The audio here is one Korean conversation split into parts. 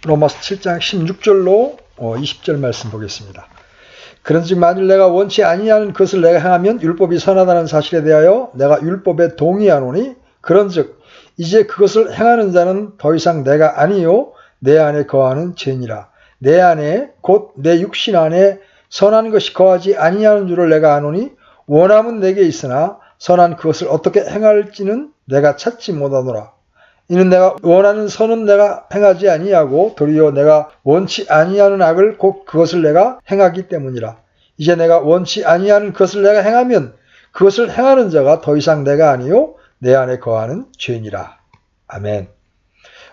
로마서 7장 16절로 20절 말씀 보겠습니다. 그런즉 만일 내가 원치 아니하는 것을 내가 행하면 율법이 선하다는 사실에 대하여 내가 율법에 동의하노니 그런즉 이제 그것을 행하는 자는 더 이상 내가 아니요 내 안에 거하는 죄니라. 내 안에 곧 내 육신 안에 선한 것이 거하지 아니하는 줄을 내가 아노니 원함은 내게 있으나 선한 그것을 어떻게 행할지는 내가 찾지 못하노라. 이는 내가 원하는 선은 내가 행하지 아니하고 도리어 내가 원치 아니하는 악을 곧 그것을 내가 행하기 때문이라. 이제 내가 원치 아니하는 것을 내가 행하면 그것을 행하는 자가 더 이상 내가 아니요 내 안에 거하는 죄니라. 아멘.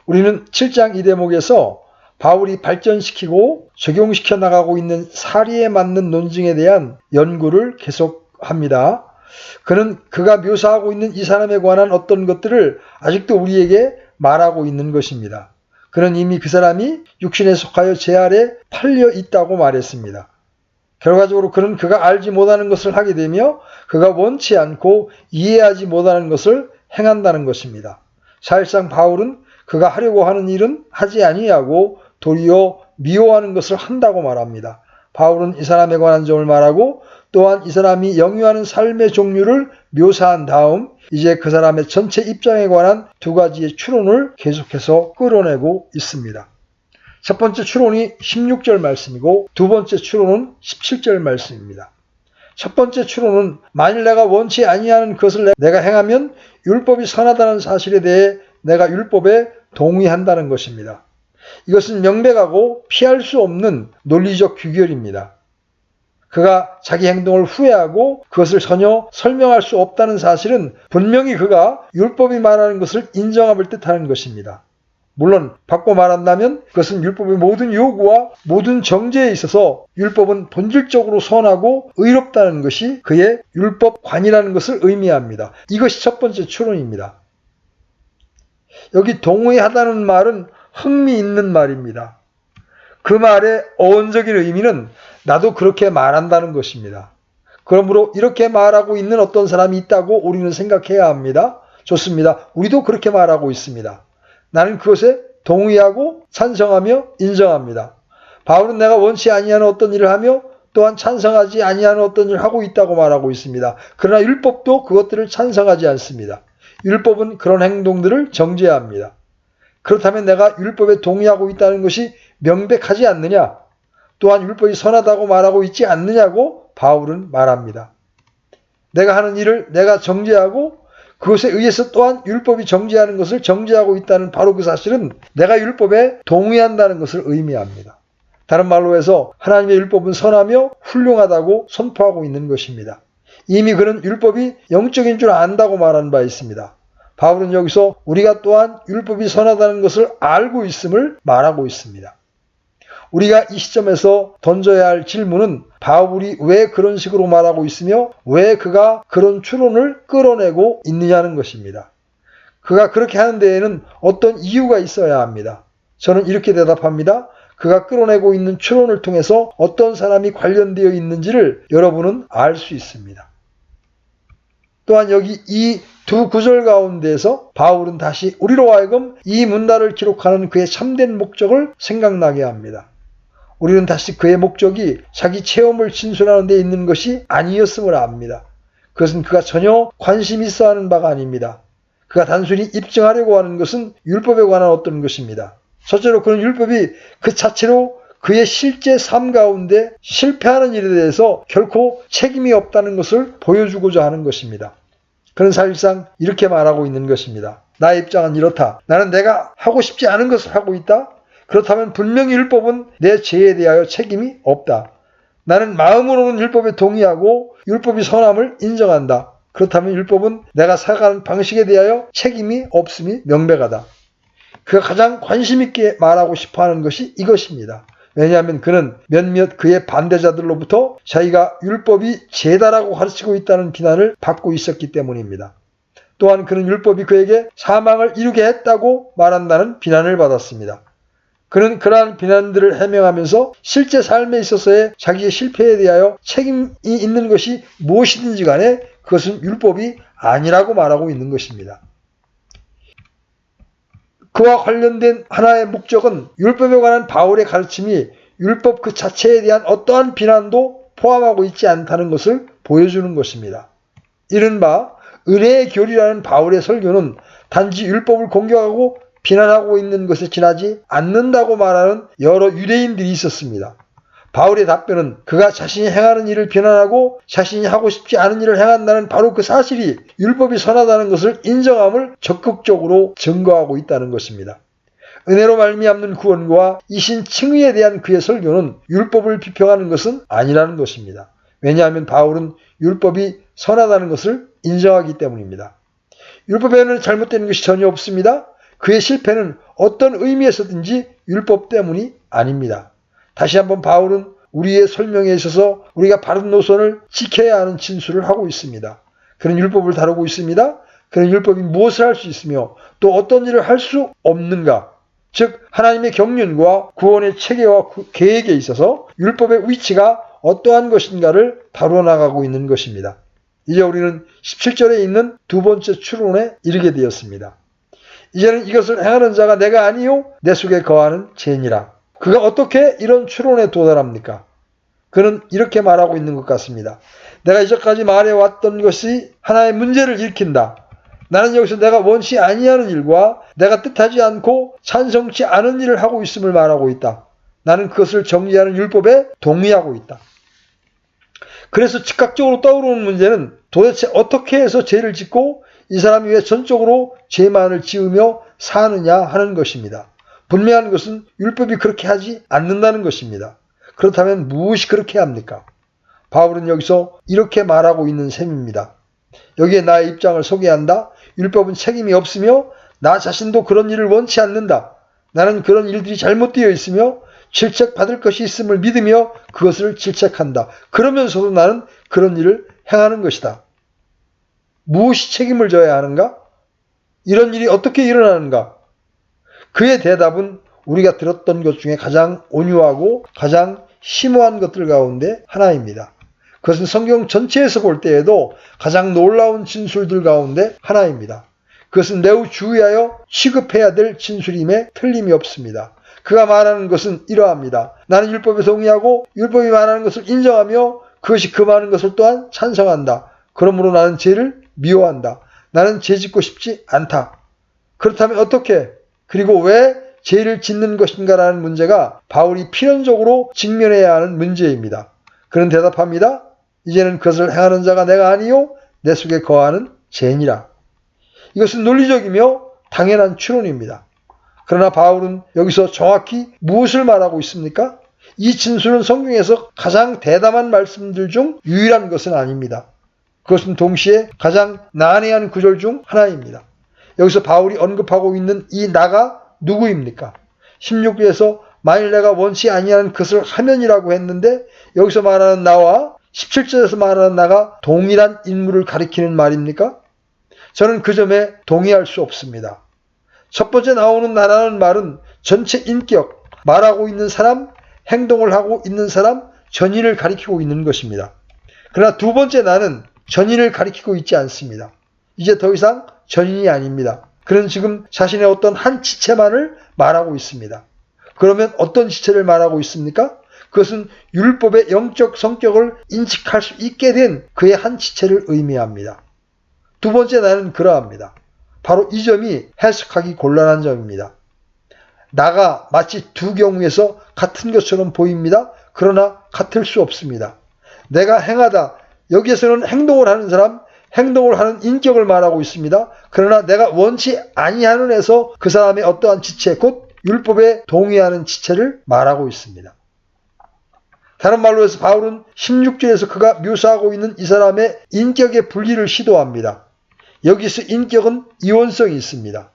우리는 7장 이 대목에서 바울이 발전시키고 적용시켜 나가고 있는 사리에 맞는 논증에 대한 연구를 계속합니다. 그는 그가 묘사하고 있는 이 사람에 관한 어떤 것들을 아직도 우리에게 말하고 있는 것입니다. 그는 이미 그 사람이 육신에 속하여 죄 아래 팔려 있다고 말했습니다. 결과적으로 그는 그가 알지 못하는 것을 하게 되며 그가 원치 않고 이해하지 못하는 것을 행한다는 것입니다. 사실상 바울은 그가 하려고 하는 일은 하지 아니하고 도리어 미워하는 것을 한다고 말합니다. 바울은 이 사람에 관한 점을 말하고 또한 이 사람이 영위하는 삶의 종류를 묘사한 다음 이제 그 사람의 전체 입장에 관한 두 가지의 추론을 계속해서 끌어내고 있습니다. 첫 번째 추론이 16절 말씀이고 두 번째 추론은 17절 말씀입니다. 첫 번째 추론은 만일 내가 원치 아니하는 것을 내가 행하면 율법이 선하다는 사실에 대해 내가 율법에 동의한다는 것입니다. 이것은 명백하고 피할 수 없는 논리적 규결입니다. 그가 자기 행동을 후회하고 그것을 전혀 설명할 수 없다는 사실은 분명히 그가 율법이 말하는 것을 인정함을 뜻하는 것입니다. 물론 바꿔 말한다면 그것은 율법의 모든 요구와 모든 정죄에 있어서 율법은 본질적으로 선하고 의롭다는 것이 그의 율법관이라는 것을 의미합니다. 이것이 첫 번째 추론입니다. 여기 동의하다는 말은 흥미있는 말입니다. 그 말의 어원적인 의미는 나도 그렇게 말한다는 것입니다. 그러므로 이렇게 말하고 있는 어떤 사람이 있다고 우리는 생각해야 합니다. 좋습니다. 우리도 그렇게 말하고 있습니다. 나는 그것에 동의하고 찬성하며 인정합니다. 바울은 내가 원치 아니하는 어떤 일을 하며 또한 찬성하지 아니하는 어떤 일을 하고 있다고 말하고 있습니다. 그러나 율법도 그것들을 찬성하지 않습니다. 율법은 그런 행동들을 정죄합니다. 그렇다면 내가 율법에 동의하고 있다는 것이 명백하지 않느냐? 또한 율법이 선하다고 말하고 있지 않느냐고 바울은 말합니다. 내가 하는 일을 내가 정죄하고 그것에 의해서 또한 율법이 정죄하는 것을 정죄하고 있다는 바로 그 사실은 내가 율법에 동의한다는 것을 의미합니다. 다른 말로 해서 하나님의 율법은 선하며 훌륭하다고 선포하고 있는 것입니다. 이미 그는 율법이 영적인 줄 안다고 말한 바 있습니다. 바울은 여기서 우리가 또한 율법이 선하다는 것을 알고 있음을 말하고 있습니다. 우리가 이 시점에서 던져야 할 질문은 바울이 왜 그런 식으로 말하고 있으며 왜 그가 그런 추론을 끌어내고 있느냐는 것입니다. 그가 그렇게 하는 데에는 어떤 이유가 있어야 합니다. 저는 이렇게 대답합니다. 그가 끌어내고 있는 추론을 통해서 어떤 사람이 관련되어 있는지를 여러분은 알 수 있습니다. 또한 여기 이 두 구절 가운데서 바울은 다시 우리로 하여금 이 문단을 기록하는 그의 참된 목적을 생각나게 합니다. 우리는 다시 그의 목적이 자기 체험을 진술하는 데 있는 것이 아니었음을 압니다. 그것은 그가 전혀 관심 있어 하는 바가 아닙니다. 그가 단순히 입증하려고 하는 것은 율법에 관한 어떤 것입니다. 첫째로 그는 율법이 그 자체로 그의 실제 삶 가운데 실패하는 일에 대해서 결코 책임이 없다는 것을 보여주고자 하는 것입니다. 그는 사실상 이렇게 말하고 있는 것입니다. 나의 입장은 이렇다. 나는 내가 하고 싶지 않은 것을 하고 있다. 그렇다면 분명히 율법은 내 죄에 대하여 책임이 없다. 나는 마음으로는 율법에 동의하고 율법이 선함을 인정한다. 그렇다면 율법은 내가 살아가는 방식에 대하여 책임이 없음이 명백하다. 그가 가장 관심 있게 말하고 싶어하는 것이 이것입니다. 왜냐하면 그는 몇몇 그의 반대자들로부터 자기가 율법이 죄다라고 가르치고 있다는 비난을 받고 있었기 때문입니다. 또한 그는 율법이 그에게 사망을 이루게 했다고 말한다는 비난을 받았습니다. 그는 그러한 비난들을 해명하면서 실제 삶에 있어서의 자기의 실패에 대하여 책임이 있는 것이 무엇이든지 간에 그것은 율법이 아니라고 말하고 있는 것입니다. 그와 관련된 하나의 목적은 율법에 관한 바울의 가르침이 율법 그 자체에 대한 어떠한 비난도 포함하고 있지 않다는 것을 보여주는 것입니다. 이른바 은혜의 교리라는 바울의 설교는 단지 율법을 공격하고 비난하고 있는 것에 지나지 않는다고 말하는 여러 유대인들이 있었습니다. 바울의 답변은 그가 자신이 행하는 일을 비난하고 자신이 하고 싶지 않은 일을 행한다는 바로 그 사실이 율법이 선하다는 것을 인정함을 적극적으로 증거하고 있다는 것입니다. 은혜로 말미암는 구원과 이신 칭의에 대한 그의 설교는 율법을 비평하는 것은 아니라는 것입니다. 왜냐하면 바울은 율법이 선하다는 것을 인정하기 때문입니다. 율법에는 잘못된 것이 전혀 없습니다. 그의 실패는 어떤 의미에서든지 율법 때문이 아닙니다. 다시 한번 바울은 우리의 설명에 있어서 우리가 바른 노선을 지켜야 하는 진술을 하고 있습니다. 그는 율법을 다루고 있습니다. 그는 율법이 무엇을 할 수 있으며 또 어떤 일을 할 수 없는가, 즉 하나님의 경륜과 구원의 체계와 계획에 있어서 율법의 위치가 어떠한 것인가를 다루어 나가고 있는 것입니다. 이제 우리는 17절에 있는 두 번째 추론에 이르게 되었습니다. 이제는 이것을 행하는 자가 내가 아니요 내 속에 거하는 죄니라. 그가 어떻게 이런 추론에 도달합니까? 그는 이렇게 말하고 있는 것 같습니다. 내가 이제까지 말해왔던 것이 하나의 문제를 일으킨다. 나는 여기서 내가 원치 아니하는 일과 내가 뜻하지 않고 찬성치 않은 일을 하고 있음을 말하고 있다. 나는 그것을 정리하는 율법에 동의하고 있다. 그래서 즉각적으로 떠오르는 문제는 도대체 어떻게 해서 죄를 짓고 이 사람이 왜 전적으로 죄만을 지으며 사느냐 하는 것입니다. 분명한 것은 율법이 그렇게 하지 않는다는 것입니다. 그렇다면 무엇이 그렇게 합니까? 바울은 여기서 이렇게 말하고 있는 셈입니다. 여기에 나의 입장을 소개한다. 율법은 책임이 없으며 나 자신도 그런 일을 원치 않는다. 나는 그런 일들이 잘못되어 있으며 질책받을 것이 있음을 믿으며 그것을 질책한다. 그러면서도 나는 그런 일을 행하는 것이다. 무엇이 책임을 져야 하는가? 이런 일이 어떻게 일어나는가? 그의 대답은 우리가 들었던 것 중에 가장 온유하고 가장 심오한 것들 가운데 하나입니다. 그것은 성경 전체에서 볼 때에도 가장 놀라운 진술들 가운데 하나입니다. 그것은 매우 주의하여 취급해야 될 진술임에 틀림이 없습니다. 그가 말하는 것은 이러합니다. 나는 율법에 동의하고 율법이 말하는 것을 인정하며 그것이 금하는 것을 또한 찬성한다. 그러므로 나는 죄를 미워한다. 나는 죄 짓고 싶지 않다. 그렇다면 어떻게? 그리고 왜 죄를 짓는 것인가라는 문제가 바울이 필연적으로 직면해야 하는 문제입니다. 그는 대답합니다. 이제는 그것을 행하는 자가 내가 아니요 내 속에 거하는 죄니라. 이것은 논리적이며 당연한 추론입니다. 그러나 바울은 여기서 정확히 무엇을 말하고 있습니까? 이 진술은 성경에서 가장 대담한 말씀들 중 유일한 것은 아닙니다. 그것은 동시에 가장 난해한 구절 중 하나입니다. 여기서 바울이 언급하고 있는 이 나가 누구입니까? 16절에서 만일 내가 원치 아니하는 것을 하면이라고 했는데 여기서 말하는 나와 17절에서 말하는 나가 동일한 인물을 가리키는 말입니까? 저는 그 점에 동의할 수 없습니다. 첫 번째 나오는 나라는 말은 전체 인격, 말하고 있는 사람, 행동을 하고 있는 사람, 전인을 가리키고 있는 것입니다. 그러나 두 번째 나는 전인을 가리키고 있지 않습니다. 이제 더 이상 전인이 아닙니다. 그는 지금 자신의 어떤 한 지체만을 말하고 있습니다. 그러면 어떤 지체를 말하고 있습니까? 그것은 율법의 영적 성격을 인식할 수 있게 된 그의 한 지체를 의미합니다. 두 번째 나는 그러합니다. 바로 이 점이 해석하기 곤란한 점입니다. 나가 마치 두 경우에서 같은 것처럼 보입니다. 그러나 같을 수 없습니다. 내가 행하다, 여기에서는 행동을 하는 사람, 행동을 하는 인격을 말하고 있습니다. 그러나 내가 원치 아니하는 에서 그 사람의 어떠한 지체, 곧 율법에 동의하는 지체를 말하고 있습니다. 다른 말로 해서 바울은 16절에서 그가 묘사하고 있는 이 사람의 인격의 분리를 시도합니다. 여기서 인격은 이원성이 있습니다.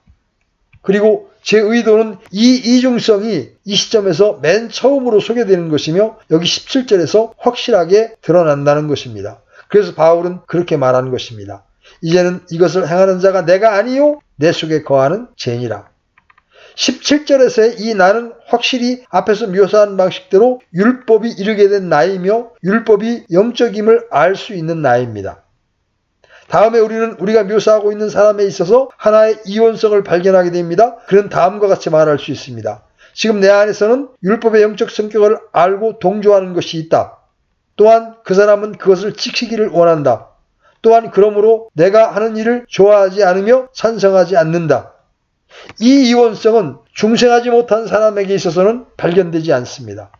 그리고 제 의도는 이 이중성이 이 시점에서 맨 처음으로 소개되는 것이며 여기 17절에서 확실하게 드러난다는 것입니다. 그래서 바울은 그렇게 말하는 것입니다. 이제는 이것을 행하는 자가 내가 아니요 내 속에 거하는 죄니라. 17절에서의 이 나는 확실히 앞에서 묘사한 방식대로 율법이 이르게 된 나이며 율법이 영적임을 알 수 있는 나입니다. 다음에 우리는 우리가 묘사하고 있는 사람에 있어서 하나의 이원성을 발견하게 됩니다. 그는 다음과 같이 말할 수 있습니다. 지금 내 안에서는 율법의 영적 성격을 알고 동조하는 것이 있다. 또한 그 사람은 그것을 지키기를 원한다. 또한 그러므로 내가 하는 일을 좋아하지 않으며 찬성하지 않는다. 이 이원성은 중생하지 못한 사람에게 있어서는 발견되지 않습니다.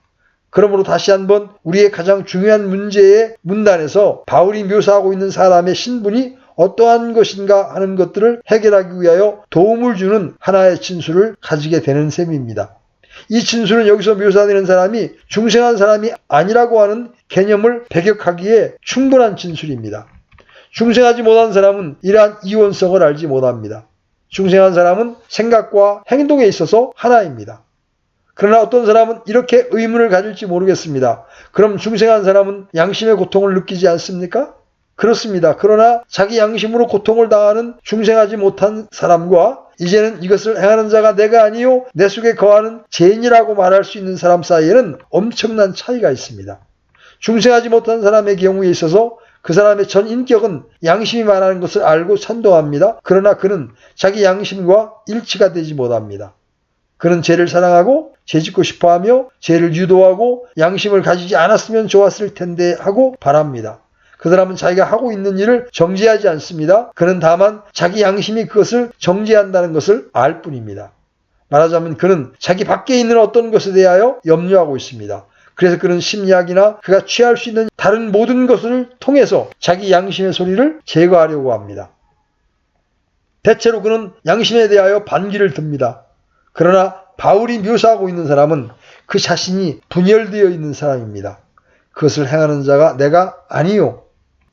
그러므로 다시 한번 우리의 가장 중요한 문제의 문단에서 바울이 묘사하고 있는 사람의 신분이 어떠한 것인가 하는 것들을 해결하기 위하여 도움을 주는 하나의 진술을 가지게 되는 셈입니다. 이 진술은 여기서 묘사되는 사람이 중생한 사람이 아니라고 하는 개념을 배격하기에 충분한 진술입니다. 중생하지 못한 사람은 이러한 이원성을 알지 못합니다. 중생한 사람은 생각과 행동에 있어서 하나입니다. 그러나 어떤 사람은 이렇게 의문을 가질지 모르겠습니다. 그럼 중생한 사람은 양심의 고통을 느끼지 않습니까? 그렇습니다. 그러나 자기 양심으로 고통을 당하는 중생하지 못한 사람과 이제는 이것을 행하는 자가 내가 아니요 내 속에 거하는 죄인이라고 말할 수 있는 사람 사이에는 엄청난 차이가 있습니다. 중생하지 못한 사람의 경우에 있어서 그 사람의 전 인격은 양심이 말하는 것을 알고 찬동합니다. 그러나 그는 자기 양심과 일치가 되지 못합니다. 그는 죄를 사랑하고 죄짓고 싶어하며 죄를 유도하고 양심을 가지지 않았으면 좋았을 텐데 하고 바랍니다. 그 사람은 자기가 하고 있는 일을 정죄하지 않습니다. 그는 다만 자기 양심이 그것을 정죄한다는 것을 알 뿐입니다. 말하자면 그는 자기 밖에 있는 어떤 것에 대하여 염려하고 있습니다. 그래서 그는 심리학이나 그가 취할 수 있는 다른 모든 것을 통해서 자기 양심의 소리를 제거하려고 합니다. 대체로 그는 양심에 대하여 반기를 듭니다. 그러나 바울이 묘사하고 있는 사람은 그 자신이 분열되어 있는 사람입니다. 그것을 행하는 자가 내가 아니요.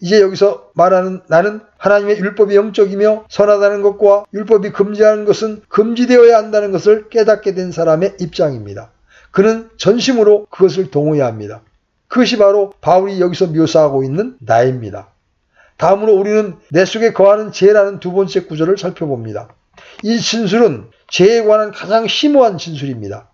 이제 여기서 말하는 나는 하나님의 율법이 영적이며 선하다는 것과 율법이 금지하는 것은 금지되어야 한다는 것을 깨닫게 된 사람의 입장입니다. 그는 전심으로 그것을 동의해야 합니다. 그것이 바로 바울이 여기서 묘사하고 있는 나입니다. 다음으로 우리는 내 속에 거하는 죄라는 두 번째 구절을 살펴봅니다. 이 진술은 죄에 관한 가장 심오한 진술입니다.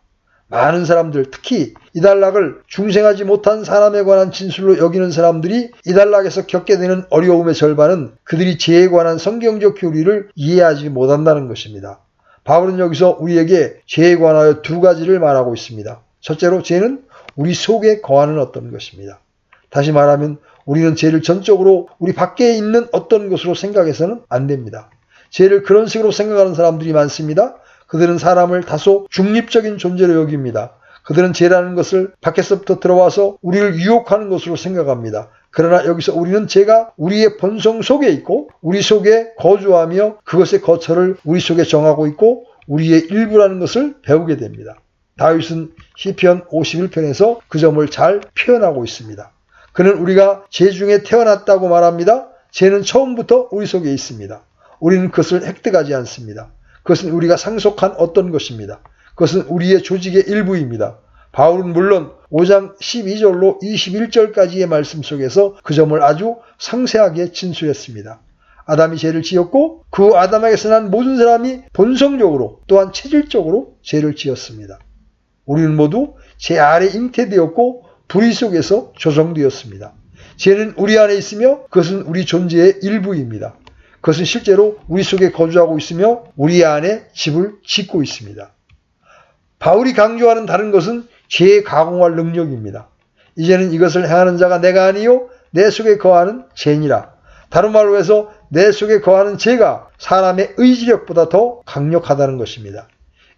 많은 사람들, 특히 이단락을 중생하지 못한 사람에 관한 진술로 여기는 사람들이 이단락에서 겪게 되는 어려움의 절반은 그들이 죄에 관한 성경적 교리를 이해하지 못한다는 것입니다. 바울은 여기서 우리에게 죄에 관하여 두 가지를 말하고 있습니다. 첫째로 죄는 우리 속에 거하는 어떤 것입니다. 다시 말하면 우리는 죄를 전적으로 우리 밖에 있는 어떤 것으로 생각해서는 안 됩니다. 죄를 그런 식으로 생각하는 사람들이 많습니다. 그들은 사람을 다소 중립적인 존재로 여깁니다. 그들은 죄라는 것을 밖에서부터 들어와서 우리를 유혹하는 것으로 생각합니다. 그러나 여기서 우리는 죄가 우리의 본성 속에 있고 우리 속에 거주하며 그것의 거처를 우리 속에 정하고 있고 우리의 일부라는 것을 배우게 됩니다. 다윗은 시편 51편에서 그 점을 잘 표현하고 있습니다. 그는 우리가 죄 중에 태어났다고 말합니다. 죄는 처음부터 우리 속에 있습니다. 우리는 그것을 획득하지 않습니다. 그것은 우리가 상속한 어떤 것입니다. 그것은 우리의 조직의 일부입니다. 바울은 물론 5장 12절로 21절까지의 말씀 속에서 그 점을 아주 상세하게 진술했습니다. 아담이 죄를 지었고 그 아담에게서 난 모든 사람이 본성적으로 또한 체질적으로 죄를 지었습니다. 우리는 모두 죄 아래 잉태되었고 불의 속에서 조성되었습니다. 죄는 우리 안에 있으며 그것은 우리 존재의 일부입니다. 그것은 실제로 우리 속에 거주하고 있으며 우리 안에 집을 짓고 있습니다. 바울이 강조하는 다른 것은 죄의 가공할 능력입니다. 이제는 이것을 행하는 자가 내가 아니요 내 속에 거하는 죄니라. 다른 말로 해서 내 속에 거하는 죄가 사람의 의지력보다 더 강력하다는 것입니다.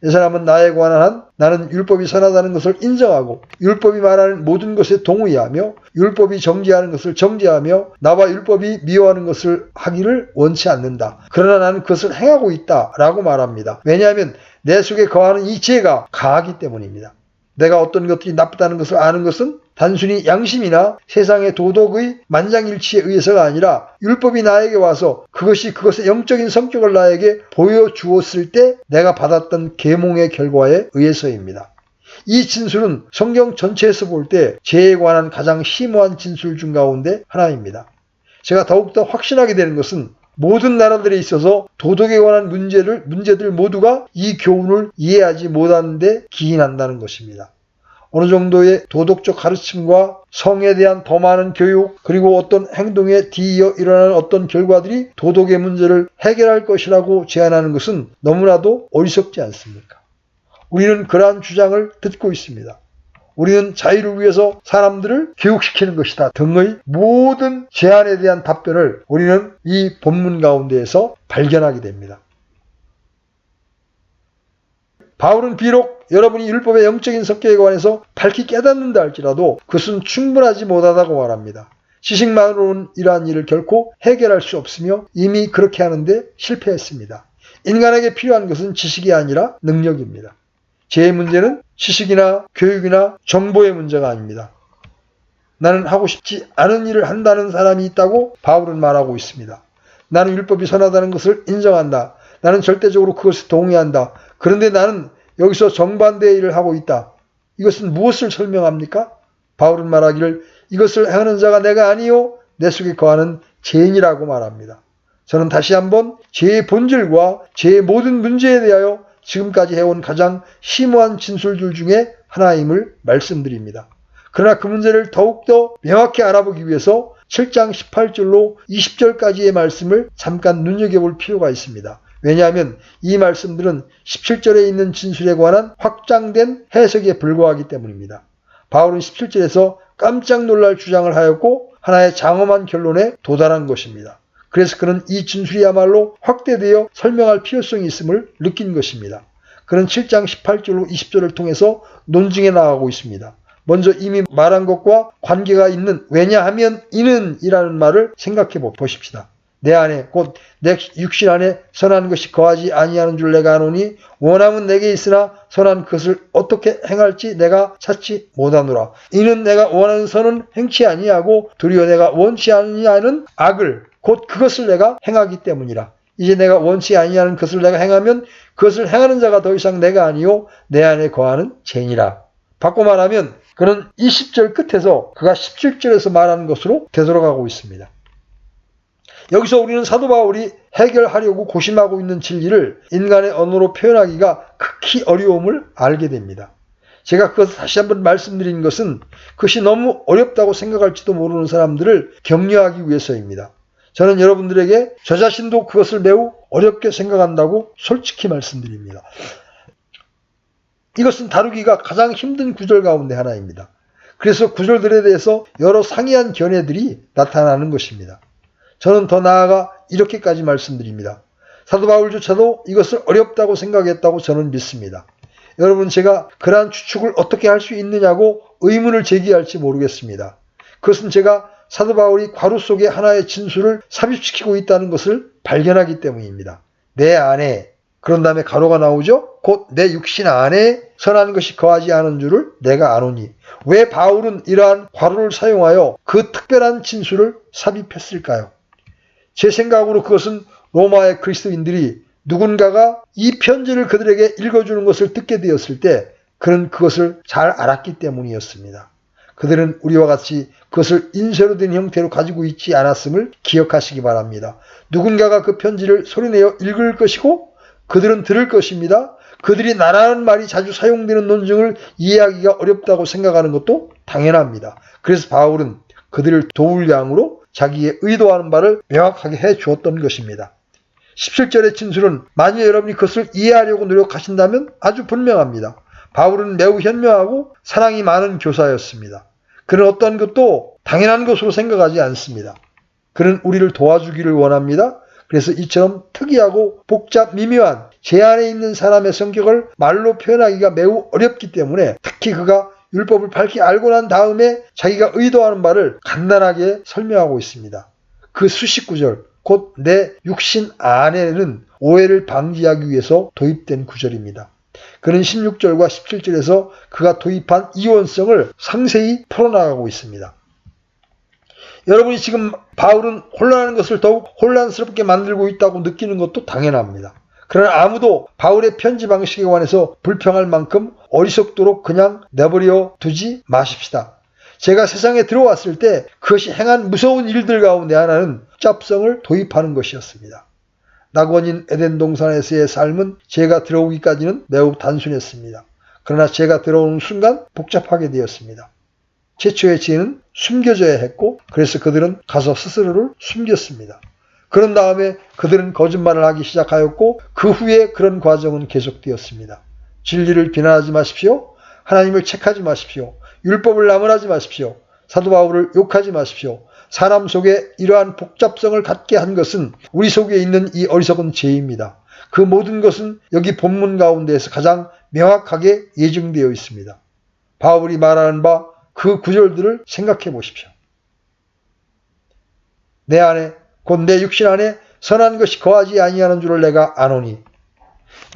이 사람은 나에 관한 한 나는 율법이 선하다는 것을 인정하고 율법이 말하는 모든 것에 동의하며 율법이 정죄하는 것을 정죄하며 나와 율법이 미워하는 것을 하기를 원치 않는다. 그러나 나는 그것을 행하고 있다라고 말합니다. 왜냐하면 내 속에 거하는 이 죄가 강하기 때문입니다. 내가 어떤 것들이 나쁘다는 것을 아는 것은 단순히 양심이나 세상의 도덕의 만장일치에 의해서가 아니라 율법이 나에게 와서 그것이 그것의 영적인 성격을 나에게 보여주었을 때 내가 받았던 계몽의 결과에 의해서입니다. 이 진술은 성경 전체에서 볼 때 죄에 관한 가장 심오한 진술 중 가운데 하나입니다. 제가 더욱더 확신하게 되는 것은 모든 나라들에 있어서 도덕에 관한 문제들 모두가 이 교훈을 이해하지 못하는 데 기인한다는 것입니다. 어느 정도의 도덕적 가르침과 성에 대한 더 많은 교육, 그리고 어떤 행동에 뒤이어 일어나는 어떤 결과들이 도덕의 문제를 해결할 것이라고 제안하는 것은 너무나도 어리석지 않습니까? 우리는 그러한 주장을 듣고 있습니다. 우리는 자유를 위해서 사람들을 교육시키는 것이다 등의 모든 제안에 대한 답변을 우리는 이 본문 가운데에서 발견하게 됩니다. 바울은 비록 여러분이 율법의 영적인 성격에 관해서 밝히 깨닫는다 할지라도 그것은 충분하지 못하다고 말합니다. 지식만으로는 이러한 일을 결코 해결할 수 없으며 이미 그렇게 하는데 실패했습니다. 인간에게 필요한 것은 지식이 아니라 능력입니다. 제 문제는 지식이나 교육이나 정보의 문제가 아닙니다. 나는 하고 싶지 않은 일을 한다는 사람이 있다고 바울은 말하고 있습니다. 나는 율법이 선하다는 것을 인정한다. 나는 절대적으로 그것을 동의한다. 그런데 나는 여기서 정반대의 일을 하고 있다. 이것은 무엇을 설명합니까? 바울은 말하기를 이것을 행하는 자가 내가 아니요 내 속에 거하는 죄인이라고 말합니다. 저는 다시 한번 죄의 본질과 죄의 모든 문제에 대하여 지금까지 해온 가장 심오한 진술들 중에 하나임을 말씀드립니다. 그러나 그 문제를 더욱더 명확히 알아보기 위해서 7장 18절로 20절까지의 말씀을 잠깐 눈여겨볼 필요가 있습니다. 왜냐하면 이 말씀들은 17절에 있는 진술에 관한 확장된 해석에 불과하기 때문입니다. 바울은 17절에서 깜짝 놀랄 주장을 하였고 하나의 장엄한 결론에 도달한 것입니다. 그래서 그는 이 진술이야말로 확대되어 설명할 필요성이 있음을 느낀 것입니다. 그는 7장 18절로 20절을 통해서 논증해 나가고 있습니다. 먼저 이미 말한 것과 관계가 있는 왜냐하면 이는 이라는 말을 생각해 보십시다. 내 안에 곧 내 육신 안에 선한 것이 거하지 아니하는 줄 내가 아노니 원함은 내게 있으나 선한 것을 어떻게 행할지 내가 찾지 못하노라. 이는 내가 원하는 선은 행치 아니하고 도리어 내가 원치 아니하는 악을 곧 그것을 내가 행하기 때문이라. 이제 내가 원치 아니하는 것을 내가 행하면 그것을 행하는 자가 더 이상 내가 아니요 내 안에 거하는 죄니라. 바꿔 말하면 그는 20절 끝에서 그가 17절에서 말하는 것으로 되돌아가고 있습니다. 여기서 우리는 사도 바울이 해결하려고 고심하고 있는 진리를 인간의 언어로 표현하기가 극히 어려움을 알게 됩니다. 제가 그것을 다시 한번 말씀드린 것은 그것이 너무 어렵다고 생각할지도 모르는 사람들을 격려하기 위해서입니다. 저는 여러분들에게 저 자신도 그것을 매우 어렵게 생각한다고 솔직히 말씀드립니다. 이것은 다루기가 가장 힘든 구절 가운데 하나입니다. 그래서 구절들에 대해서 여러 상이한 견해들이 나타나는 것입니다. 저는 더 나아가 이렇게까지 말씀드립니다. 사도 바울조차도 이것을 어렵다고 생각했다고 저는 믿습니다. 여러분, 제가 그러한 추측을 어떻게 할 수 있느냐고 의문을 제기할지 모르겠습니다. 그것은 제가 사도 바울이 괄호 속에 하나의 진술을 삽입시키고 있다는 것을 발견하기 때문입니다. 내 안에, 그런 다음에 가로가 나오죠. 곧 내 육신 안에 선한 것이 거하지 않은 줄을 내가 아노니. 왜 바울은 이러한 괄호를 사용하여 그 특별한 진술을 삽입했을까요? 제 생각으로 그것은 로마의 그리스도인들이 누군가가 이 편지를 그들에게 읽어주는 것을 듣게 되었을 때 그는 그것을 잘 알았기 때문이었습니다. 그들은 우리와 같이 그것을 인쇄로 된 형태로 가지고 있지 않았음을 기억하시기 바랍니다. 누군가가 그 편지를 소리내어 읽을 것이고 그들은 들을 것입니다. 그들이 나라는 말이 자주 사용되는 논증을 이해하기가 어렵다고 생각하는 것도 당연합니다. 그래서 바울은 그들을 도울 양으로 자기의 의도하는 바를 명확하게 해 주었던 것입니다. 17절의 진술은 만약 여러분이 그것을 이해하려고 노력하신다면 아주 분명합니다. 바울은 매우 현명하고 사랑이 많은 교사였습니다. 그는 어떤 것도 당연한 것으로 생각하지 않습니다. 그는 우리를 도와주기를 원합니다. 그래서 이처럼 특이하고 복잡 미묘한 제 안에 있는 사람의 성격을 말로 표현하기가 매우 어렵기 때문에 특히 그가 율법을 밝히 알고 난 다음에 자기가 의도하는 바를 간단하게 설명하고 있습니다. 그 수십 구절, 곧 내 육신 안에는 오해를 방지하기 위해서 도입된 구절입니다. 그는 16절과 17절에서 그가 도입한 이원성을 상세히 풀어나가고 있습니다. 여러분이 지금 바울은 혼란하는 것을 더욱 혼란스럽게 만들고 있다고 느끼는 것도 당연합니다. 그러나 아무도 바울의 편지 방식에 관해서 불평할 만큼 어리석도록 그냥 내버려 두지 마십시다. 제가 세상에 들어왔을 때 그것이 행한 무서운 일들 가운데 하나는 복잡성을 도입하는 것이었습니다. 낙원인 에덴 동산에서의 삶은 제가 들어오기까지는 매우 단순했습니다. 그러나 죄가 들어오는 순간 복잡하게 되었습니다. 최초의 죄는 숨겨져야 했고 그래서 그들은 가서 스스로를 숨겼습니다. 그런 다음에 그들은 거짓말을 하기 시작하였고 그 후에 그런 과정은 계속되었습니다. 진리를 비난하지 마십시오. 하나님을 책하지 마십시오. 율법을 나무라지 마십시오. 사도 바울을 욕하지 마십시오. 사람 속에 이러한 복잡성을 갖게 한 것은 우리 속에 있는 이 어리석은 죄입니다. 그 모든 것은 여기 본문 가운데에서 가장 명확하게 예증되어 있습니다. 바울이 말하는 바 그 구절들을 생각해 보십시오. 내 안에 곧 내 육신 안에 선한 것이 거하지 아니하는 줄을 내가 아노니.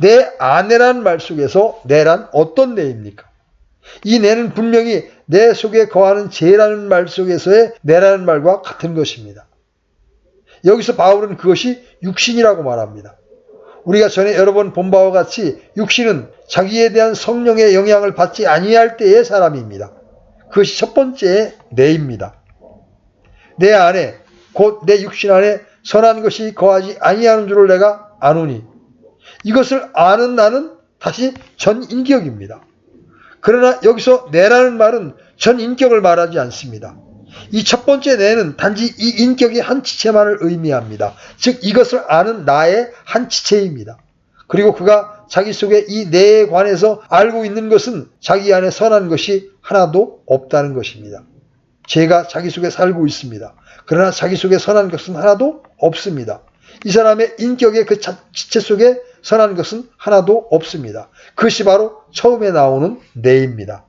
내 안에란 말 속에서 내란 어떤 내입니까? 이 내는 분명히 내 속에 거하는 죄라는 말 속에서의 내라는 말과 같은 것입니다. 여기서 바울은 그것이 육신이라고 말합니다. 우리가 전에 여러 번 본 바와 같이 육신은 자기에 대한 성령의 영향을 받지 아니할 때의 사람입니다. 그것이 첫 번째 내입니다. 내 안에 곧 내 육신 안에 선한 것이 거하지 아니하는 줄을 내가 아노니. 이것을 아는 나는 다시 전인격입니다. 그러나 여기서 내라는 말은 전인격을 말하지 않습니다. 이 첫 번째 내는 단지 이 인격의 한 지체만을 의미합니다. 즉 이것을 아는 나의 한 지체입니다. 그리고 그가 자기 속에 이 내에 관해서 알고 있는 것은 자기 안에 선한 것이 하나도 없다는 것입니다. 죄가 자기 속에 살고 있습니다. 그러나 자기 속에 선한 것은 하나도 없습니다. 이 사람의 인격의 그 지체 속에 선한 것은 하나도 없습니다. 그것이 바로 처음에 나오는 내입니다.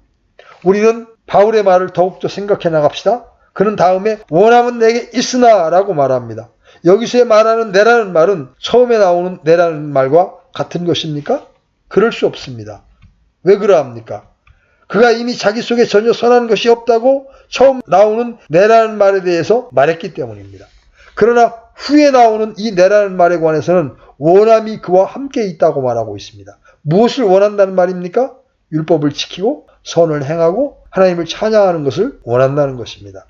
우리는 바울의 말을 더욱더 생각해 나갑시다. 그는 다음에 원함은 내게 있으나 라고 말합니다. 여기서 말하는 내라는 말은 처음에 나오는 내라는 말과 같은 것입니까? 그럴 수 없습니다. 왜 그러합니까? 그가 이미 자기 속에 전혀 선한 것이 없다고 처음 나오는 내라는 말에 대해서 말했기 때문입니다. 그러나 후에 나오는 이 내라는 말에 관해서는 원함이 그와 함께 있다고 말하고 있습니다. 무엇을 원한다는 말입니까? 율법을 지키고 선을 행하고 하나님을 찬양하는 것을 원한다는 것입니다.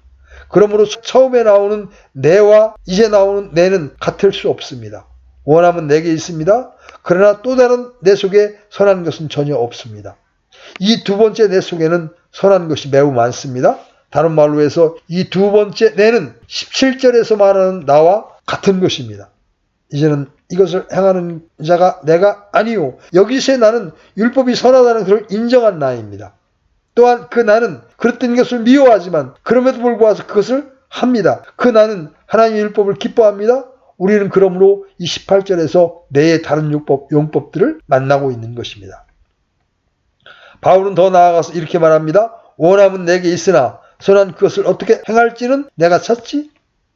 그러므로 처음에 나오는 내와 이제 나오는 내는 같을 수 없습니다. 원함은 내게 있습니다. 그러나 또 다른 내 속에 선한 것은 전혀 없습니다. 이 두 번째 내 속에는 선한 것이 매우 많습니다. 다른 말로 해서 이 두 번째 내는 17절에서 말하는 나와 같은 것입니다. 이제는 이것을 행하는 자가 내가 아니요. 여기서의 나는 율법이 선하다는 것을 인정한 나입니다. 또한 그 나는 그릇된 것을 미워하지만 그럼에도 불구하고 그것을 합니다. 그 나는 하나님의 율법을 기뻐합니다. 우리는 그러므로 이 18절에서 내의 다른 용법들을 만나고 있는 것입니다. 바울은 더 나아가서 이렇게 말합니다. 원함은 내게 있으나 선한 그것을 어떻게 행할지는 내가 찾지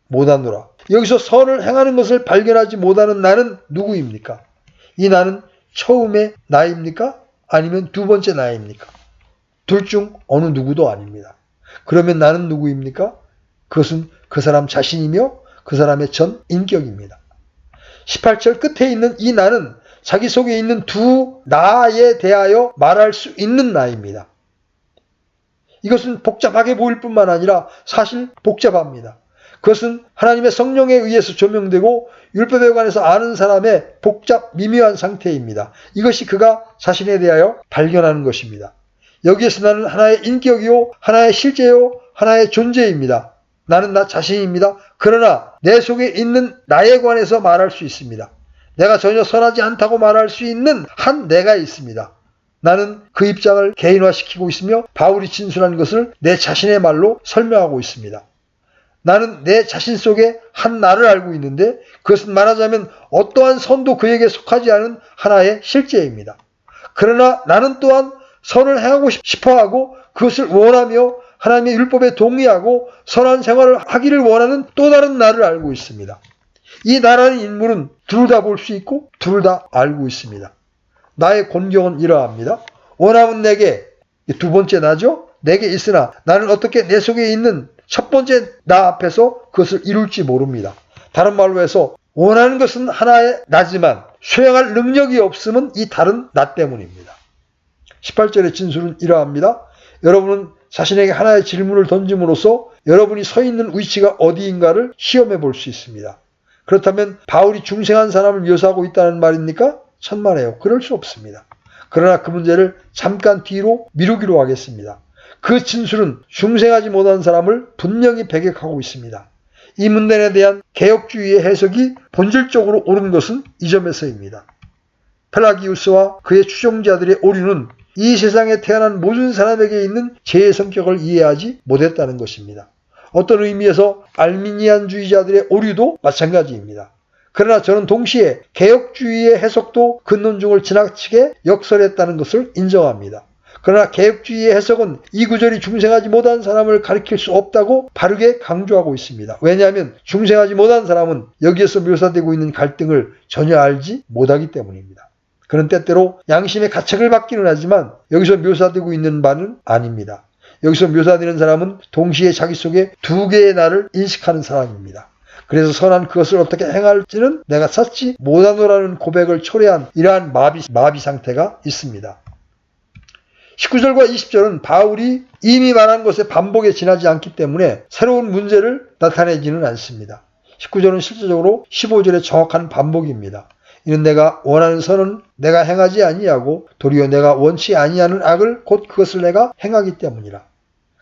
못하노라. 여기서 선을 행하는 것을 발견하지 못하는 나는 누구입니까? 이 나는 처음의 나입니까? 아니면 두 번째 나입니까? 둘 중 어느 누구도 아닙니다. 그러면 나는 누구입니까? 그것은 그 사람 자신이며 그 사람의 전 인격입니다. 18절 끝에 있는 이 나는 자기 속에 있는 두 나에 대하여 말할 수 있는 나입니다. 이것은 복잡하게 보일 뿐만 아니라 사실 복잡합니다. 그것은 하나님의 성령에 의해서 조명되고 율법에 관해서 아는 사람의 복잡 미묘한 상태입니다. 이것이 그가 자신에 대하여 발견하는 것입니다. 여기에서 나는 하나의 인격이요, 하나의 실제요, 하나의 존재입니다. 나는 나 자신입니다. 그러나 내 속에 있는 나에 관해서 말할 수 있습니다. 내가 전혀 선하지 않다고 말할 수 있는 한 내가 있습니다. 나는 그 입장을 개인화시키고 있으며 바울이 진술한 것을 내 자신의 말로 설명하고 있습니다. 나는 내 자신 속에 한 나를 알고 있는데 그것은 말하자면 어떠한 선도 그에게 속하지 않은 하나의 실제입니다. 그러나 나는 또한 선을 행하고 싶어하고 그것을 원하며 하나님의 율법에 동의하고 선한 생활을 하기를 원하는 또 다른 나를 알고 있습니다. 이 나라는 인물은 둘 다 볼 수 있고 둘 다 알고 있습니다. 나의 권경은 이러합니다. 원함은 내게, 두 번째 나죠? 내게 있으나 나는 어떻게 내 속에 있는 첫 번째 나 앞에서 그것을 이룰지 모릅니다. 다른 말로 해서 원하는 것은 하나의 나지만 수행할 능력이 없음은 이 다른 나 때문입니다. 18절의 진술은 이러합니다. 여러분은 자신에게 하나의 질문을 던짐으로써 여러분이 서 있는 위치가 어디인가를 시험해 볼 수 있습니다. 그렇다면 바울이 중생한 사람을 묘사하고 있다는 말입니까? 천만에요. 그럴 수 없습니다. 그러나 그 문제를 잠깐 뒤로 미루기로 하겠습니다. 그 진술은 중생하지 못한 사람을 분명히 배격하고 있습니다. 이 문단에 대한 개혁주의의 해석이 본질적으로 옳은 것은 이 점에서입니다. 펠라기우스와 그의 추종자들의 오류는 이 세상에 태어난 모든 사람에게 있는 죄의 성격을 이해하지 못했다는 것입니다. 어떤 의미에서 알미니안주의자들의 오류도 마찬가지입니다. 그러나 저는 동시에 개혁주의의 해석도 근논중을 지나치게 역설했다는 것을 인정합니다. 그러나 개혁주의의 해석은 이 구절이 중생하지 못한 사람을 가리킬 수 없다고 바르게 강조하고 있습니다. 왜냐하면 중생하지 못한 사람은 여기에서 묘사되고 있는 갈등을 전혀 알지 못하기 때문입니다. 그는 때때로 양심의 가책을 받기는 하지만 여기서 묘사되고 있는 바는 아닙니다. 여기서 묘사되는 사람은 동시에 자기 속에 두 개의 나를 인식하는 사람입니다. 그래서 선한 그것을 어떻게 행할지는 내가 찾지 못하노라는 고백을 초래한 이러한 마비 상태가 있습니다. 19절과 20절은 바울이 이미 말한 것의 반복에 지나지 않기 때문에 새로운 문제를 나타내지는 않습니다. 19절은 실제적으로 15절의 정확한 반복입니다. 이는 내가 원하는 선은 내가 행하지 아니하고 도리어 내가 원치 아니하는 악을 곧 그것을 내가 행하기 때문이라.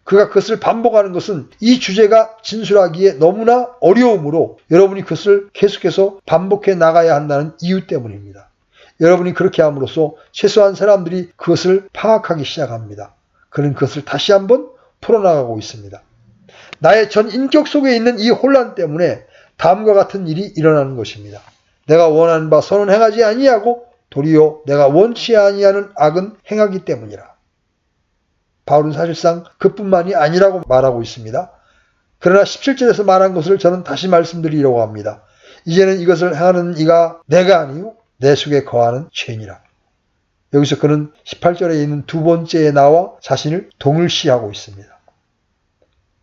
그가 그것을 반복하는 것은 이 주제가 진술하기에 너무나 어려우므로 여러분이 그것을 계속해서 반복해 나가야 한다는 이유 때문입니다. 여러분이 그렇게 함으로써 최소한 사람들이 그것을 파악하기 시작합니다. 그는 그것을 다시 한번 풀어나가고 있습니다. 나의 전 인격 속에 있는 이 혼란 때문에 다음과 같은 일이 일어나는 것입니다. 내가 원하는 바 선은 행하지 아니하고 도리어 내가 원치 아니하는 악은 행하기 때문이라. 바울은 사실상 그뿐만이 아니라고 말하고 있습니다. 그러나 17절에서 말한 것을 저는 다시 말씀드리려고 합니다. 이제는 이것을 행하는 이가 내가 아니요 내 속에 거하는 죄니라. 여기서 그는 18절에 있는 두 번째의 나와 자신을 동일시하고 있습니다.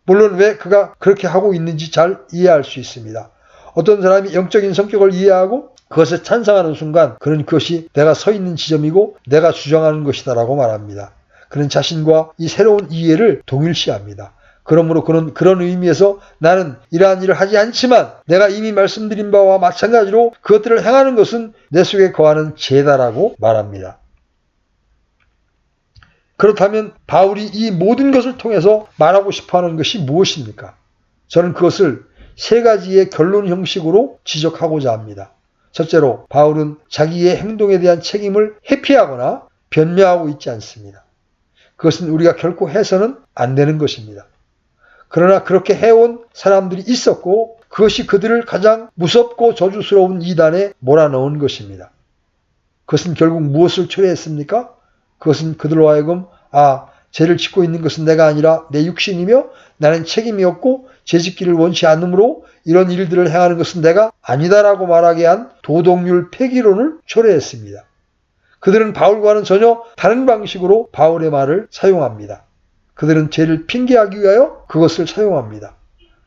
물론 왜 그가 그렇게 하고 있는지 잘 이해할 수 있습니다. 어떤 사람이 영적인 성격을 이해하고 그것에 찬성하는 순간 그는 그것이 내가 서 있는 지점이고 내가 주장하는 것이다라고 말합니다. 그는 자신과 이 새로운 이해를 동일시합니다. 그러므로 그는 그런 의미에서 나는 이러한 일을 하지 않지만 내가 이미 말씀드린 바와 마찬가지로 그것들을 행하는 것은 내 속에 거하는 죄다라고 말합니다. 그렇다면 바울이 이 모든 것을 통해서 말하고 싶어하는 것이 무엇입니까? 저는 그것을 세 가지의 결론 형식으로 지적하고자 합니다. 첫째로 바울은 자기의 행동에 대한 책임을 회피하거나 변명하고 있지 않습니다. 그것은 우리가 결코 해서는 안 되는 것입니다. 그러나 그렇게 해온 사람들이 있었고 그것이 그들을 가장 무섭고 저주스러운 이단에 몰아넣은 것입니다. 그것은 결국 무엇을 초래했습니까? 그것은 그들로 하여금 죄를 짓고 있는 것은 내가 아니라 내 육신이며 나는 책임이 없고 죄짓기를 원치 않으므로 이런 일들을 행하는 것은 내가 아니다라고 말하게 한 도덕률 폐기론을 초래했습니다. 그들은 바울과는 전혀 다른 방식으로 바울의 말을 사용합니다. 그들은 죄를 핑계하기 위하여 그것을 사용합니다.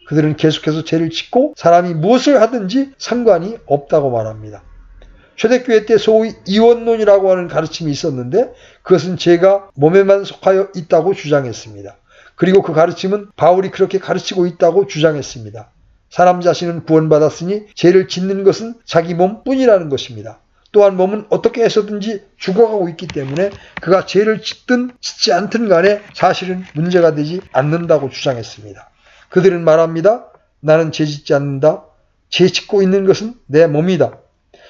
그들은 계속해서 죄를 짓고 사람이 무엇을 하든지 상관이 없다고 말합니다. 초대교회 때 소위 이원론이라고 하는 가르침이 있었는데 그것은 죄가 몸에만 속하여 있다고 주장했습니다. 그리고 그 가르침은 바울이 그렇게 가르치고 있다고 주장했습니다. 사람 자신은 구원받았으니 죄를 짓는 것은 자기 몸뿐이라는 것입니다. 또한 몸은 어떻게 해서든지 죽어가고 있기 때문에 그가 죄를 짓든 짓지 않든 간에 사실은 문제가 되지 않는다고 주장했습니다. 그들은 말합니다. 나는 죄 짓지 않는다. 죄 짓고 있는 것은 내 몸이다.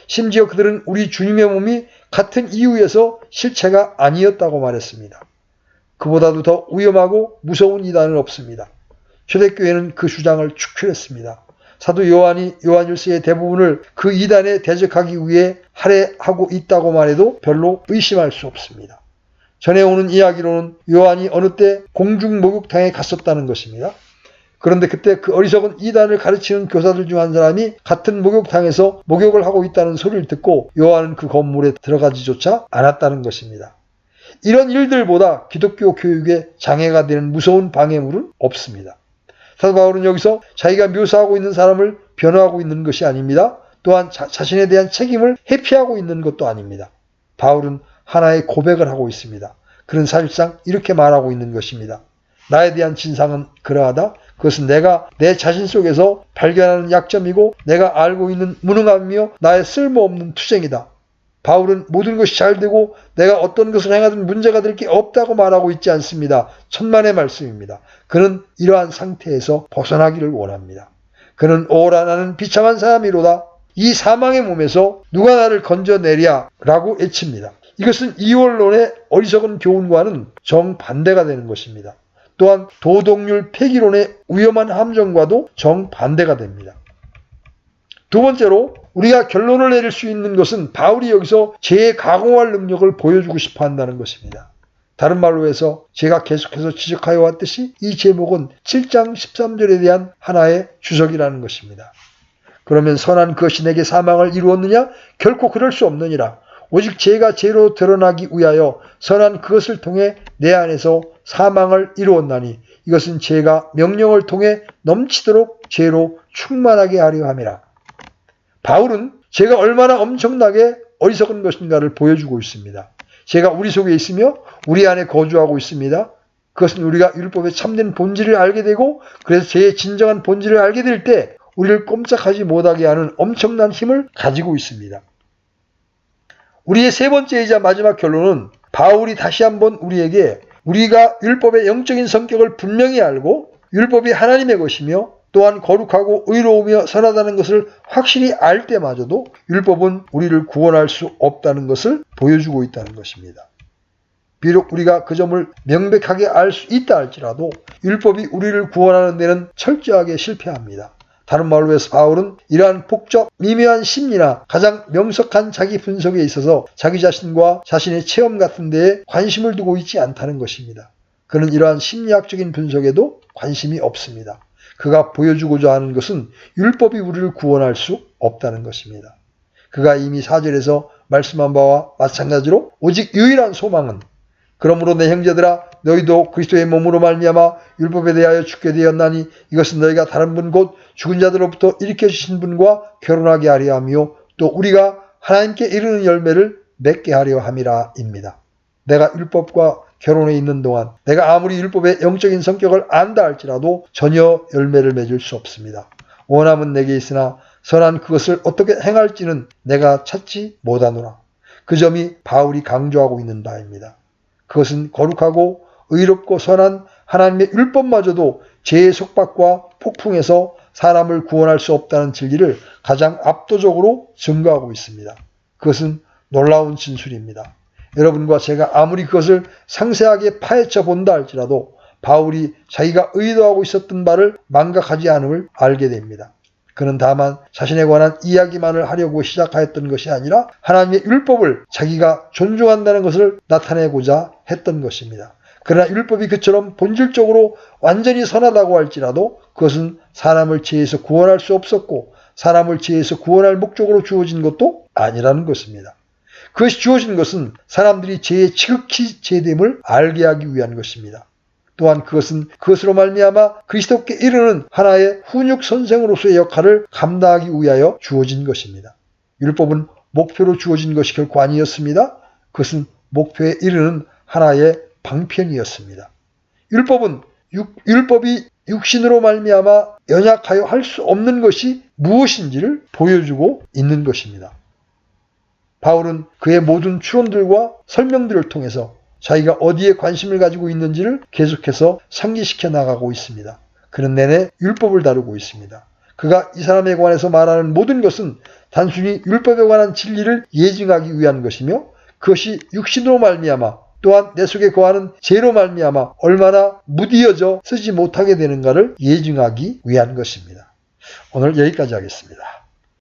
심지어 그들은 우리 주님의 몸이 같은 이유에서 실체가 아니었다고 말했습니다. 그보다도 더 위험하고 무서운 이단은 없습니다. 초대교회는 그 주장을 축출했습니다. 사도 요한이 요한일서의 대부분을 그 이단에 대적하기 위해 할애하고 있다고 말해도 별로 의심할 수 없습니다. 전해오는 이야기로는 요한이 어느 때 공중 목욕탕에 갔었다는 것입니다. 그런데 그때 그 어리석은 이단을 가르치는 교사들 중 한 사람이 같은 목욕탕에서 목욕을 하고 있다는 소리를 듣고 요한은 그 건물에 들어가지조차 않았다는 것입니다. 이런 일들보다 기독교 교육에 장애가 되는 무서운 방해물은 없습니다. 사도 바울은 여기서 자기가 묘사하고 있는 사람을 변호하고 있는 것이 아닙니다. 또한 자신에 대한 책임을 회피하고 있는 것도 아닙니다. 바울은 하나의 고백을 하고 있습니다. 그는 사실상 이렇게 말하고 있는 것입니다. 나에 대한 진상은 그러하다. 그것은 내가 내 자신 속에서 발견하는 약점이고 내가 알고 있는 무능함이며 나의 쓸모없는 투쟁이다. 바울은 모든 것이 잘 되고 내가 어떤 것을 행하든 문제가 될 게 없다고 말하고 있지 않습니다. 천만의 말씀입니다. 그는 이러한 상태에서 벗어나기를 원합니다. 그는 오라 나는 비참한 사람이로다. 이 사망의 몸에서 누가 나를 건져내랴 라고 외칩니다. 이것은 이원론의 어리석은 교훈과는 정반대가 되는 것입니다. 또한 도덕률 폐기론의 위험한 함정과도 정반대가 됩니다. 두 번째로 우리가 결론을 내릴 수 있는 것은 바울이 여기서 재가공할 능력을 보여주고 싶어 한다는 것입니다. 다른 말로 해서 제가 계속해서 지적하여 왔듯이 이 제목은 7장 13절에 대한 하나의 주석이라는 것입니다. 그러면 선한 것이 내게 사망을 이루었느냐? 결코 그럴 수 없느니라. 오직 죄가 죄로 드러나기 위하여 선한 그것을 통해 내 안에서 사망을 이루었나니 이것은 죄가 명령을 통해 넘치도록 죄로 충만하게 하려 함이라. 바울은 죄가 얼마나 엄청나게 어리석은 것인가를 보여주고 있습니다. 죄가 우리 속에 있으며 우리 안에 거주하고 있습니다. 그것은 우리가 율법의 참된 본질을 알게 되고 그래서 죄의 진정한 본질을 알게 될 때 우리를 꼼짝하지 못하게 하는 엄청난 힘을 가지고 있습니다. 우리의 세 번째이자 마지막 결론은 바울이 다시 한번 우리에게 우리가 율법의 영적인 성격을 분명히 알고 율법이 하나님의 것이며 또한 거룩하고 의로우며 선하다는 것을 확실히 알 때마저도 율법은 우리를 구원할 수 없다는 것을 보여주고 있다는 것입니다. 비록 우리가 그 점을 명백하게 알 수 있다 할지라도 율법이 우리를 구원하는 데는 철저하게 실패합니다. 다른 말로 해서 바울은 이러한 복잡 미묘한 심리나 가장 명석한 자기 분석에 있어서 자기 자신과 자신의 체험 같은 데에 관심을 두고 있지 않다는 것입니다. 그는 이러한 심리학적인 분석에도 관심이 없습니다. 그가 보여주고자 하는 것은 율법이 우리를 구원할 수 없다는 것입니다. 그가 이미 4절에서 말씀한 바와 마찬가지로 오직 유일한 소망은 그러므로 내 형제들아 너희도 그리스도의 몸으로 말미암아 율법에 대하여 죽게 되었나니 이것은 너희가 다른 분 곧 죽은 자들로부터 일으켜 주신 분과 결혼하게 하려 하며 또 우리가 하나님께 이르는 열매를 맺게 하려 함이라입니다. 내가 율법과 결혼해 있는 동안 내가 아무리 율법의 영적인 성격을 안다 할지라도 전혀 열매를 맺을 수 없습니다. 원함은 내게 있으나 선한 그것을 어떻게 행할지는 내가 찾지 못하노라. 그 점이 바울이 강조하고 있는 바입니다. 그것은 거룩하고 의롭고 선한 하나님의 율법마저도 죄의 속박과 폭풍에서 사람을 구원할 수 없다는 진리를 가장 압도적으로 증거하고 있습니다. 그것은 놀라운 진술입니다. 여러분과 제가 아무리 그것을 상세하게 파헤쳐 본다 할지라도 바울이 자기가 의도하고 있었던 바를 망각하지 않음을 알게 됩니다. 그는 다만 자신에 관한 이야기만을 하려고 시작하였던 것이 아니라 하나님의 율법을 자기가 존중한다는 것을 나타내고자 했던 것입니다. 그러나 율법이 그처럼 본질적으로 완전히 선하다고 할지라도 그것은 사람을 죄에서 구원할 수 없었고 사람을 죄에서 구원할 목적으로 주어진 것도 아니라는 것입니다. 그것이 주어진 것은 사람들이 죄의 지극히 죄됨을 알게 하기 위한 것입니다. 또한 그것은 그것으로 말미암아 그리스도께 이르는 하나의 훈육 선생으로서의 역할을 감당하기 위하여 주어진 것입니다. 율법은 목표로 주어진 것이 결코 아니었습니다. 그것은 목표에 이르는 하나의 방편이었습니다. 율법이 육신으로 말미암아 연약하여 할 수 없는 것이 무엇인지를 보여주고 있는 것입니다. 바울은 그의 모든 추론들과 설명들을 통해서 자기가 어디에 관심을 가지고 있는지를 계속해서 상기시켜 나가고 있습니다. 그는 내내 율법을 다루고 있습니다. 그가 이 사람에 관해서 말하는 모든 것은 단순히 율법에 관한 진리를 예증하기 위한 것이며 그것이 육신으로 말미암아 또한 내 속에 거하는 죄로 말미암아 얼마나 무디어져 쓰지 못하게 되는가를 예증하기 위한 것입니다. 오늘 여기까지 하겠습니다.